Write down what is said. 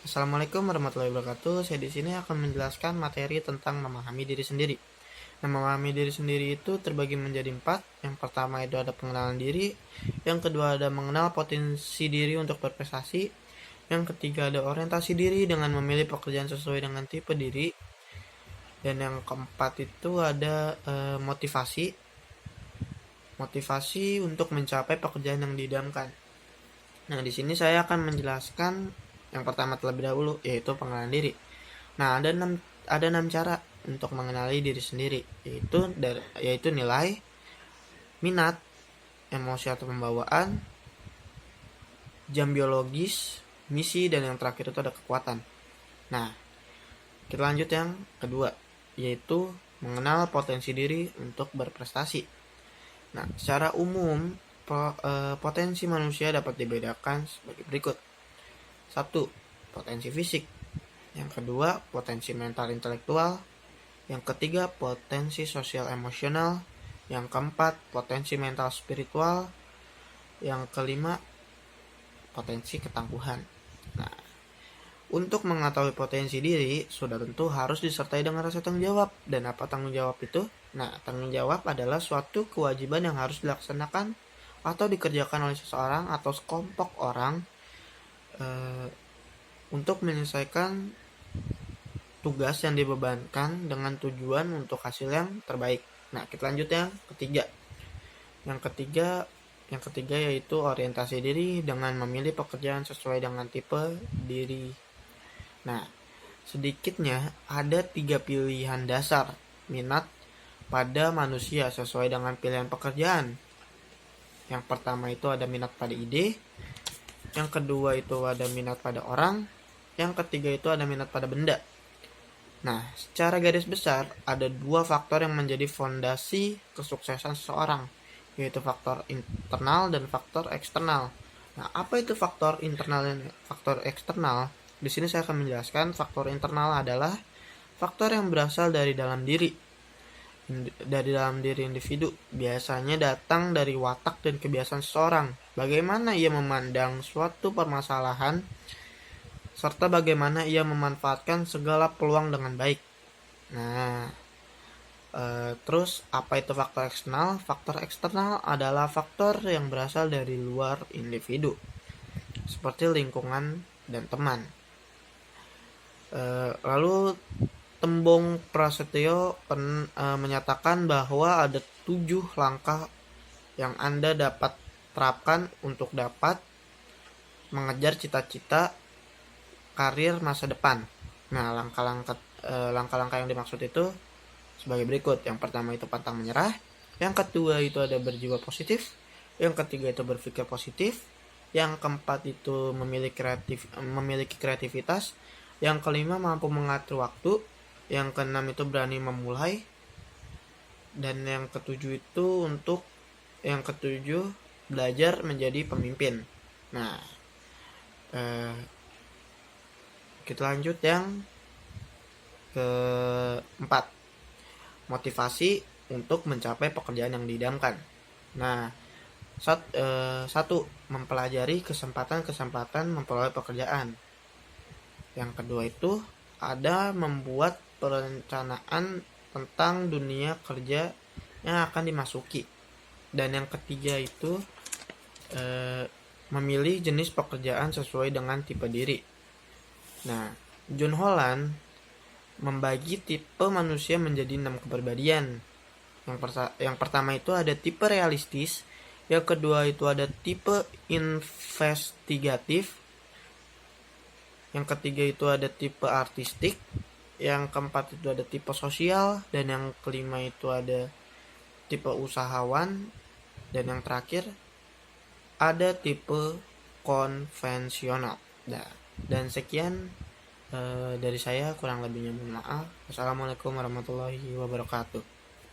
Assalamualaikum warahmatullahi wabarakatuh. Saya di sini akan menjelaskan materi tentang memahami diri sendiri. Nah, memahami diri sendiri itu terbagi menjadi 4. Yang pertama itu ada pengenalan diri, yang kedua ada mengenal potensi diri untuk berprestasi, yang ketiga ada orientasi diri dengan memilih pekerjaan sesuai dengan tipe diri, dan yang keempat itu ada motivasi untuk mencapai pekerjaan yang didamkan. Nah, di sini saya akan menjelaskan yang pertama terlebih dahulu, yaitu pengenalan diri. Nah, ada enam cara untuk mengenali diri sendiri, yaitu nilai, minat, emosi atau pembawaan, jam biologis, misi, dan yang terakhir itu ada kekuatan. Nah, kita lanjut yang kedua, yaitu mengenal potensi diri untuk berprestasi. Nah, secara umum potensi manusia dapat dibedakan sebagai berikut. 1. Potensi fisik. Yang kedua, potensi mental intelektual. Yang ketiga, potensi sosial emosional. Yang keempat, potensi mental spiritual. Yang kelima, potensi ketangguhan. Nah, untuk mengetahui potensi diri, sudah tentu harus disertai dengan rasa tanggung jawab. Dan apa tanggung jawab itu? Nah, tanggung jawab adalah suatu kewajiban yang harus dilaksanakan atau dikerjakan oleh seseorang atau sekelompok orang untuk menyelesaikan tugas yang dibebankan dengan tujuan untuk hasil yang terbaik. Nah, kita lanjut yang ketiga. Yang ketiga yaitu orientasi diri dengan memilih pekerjaan sesuai dengan tipe diri. Nah, sedikitnya ada 3 pilihan dasar minat pada manusia sesuai dengan pilihan pekerjaan. Yang pertama itu ada minat pada ide, yang kedua itu ada minat pada orang, yang ketiga itu ada minat pada benda. Nah, secara garis besar ada 2 faktor yang menjadi fondasi kesuksesan seseorang, yaitu faktor internal dan faktor eksternal. Nah, apa itu faktor internal dan faktor eksternal? Di sini saya akan menjelaskan faktor internal adalah faktor yang berasal dari dalam diri individu, biasanya datang dari watak dan kebiasaan seseorang, bagaimana ia memandang suatu permasalahan, serta bagaimana ia memanfaatkan segala peluang dengan baik. Nah, terus apa itu faktor eksternal? Faktor eksternal adalah faktor yang berasal dari luar individu, seperti lingkungan dan teman. Lalu Tembung Prasetyo menyatakan bahwa ada 7 langkah yang Anda dapat terapkan untuk dapat mengejar cita-cita karir masa depan. Nah, langkah-langkah yang dimaksud itu sebagai berikut. Yang pertama itu pantang menyerah, yang kedua itu ada berjiwa positif, yang ketiga itu berpikir positif, yang keempat itu memiliki kreativitas, yang kelima mampu mengatur waktu, yang keenam itu berani memulai, dan yang ketujuh belajar menjadi pemimpin. Nah, kita lanjut yang keempat, motivasi untuk mencapai pekerjaan yang diidamkan. Nah, 1. Mempelajari kesempatan memperoleh pekerjaan. Yang kedua itu ada membuat perencanaan tentang dunia kerja yang akan dimasuki. Dan yang ketiga itu memilih jenis pekerjaan sesuai dengan tipe diri. Nah, John Holland membagi tipe manusia menjadi 6 kepribadian. Yang pertama itu ada tipe realistis, yang kedua itu ada tipe investigatif, yang ketiga itu ada tipe artistik, yang keempat itu ada tipe sosial, dan yang kelima itu ada tipe usahawan, dan yang terakhir ada tipe konvensional. Nah, dan sekian dari saya, kurang lebihnya mohon maaf. Wassalamualaikum warahmatullahi wabarakatuh.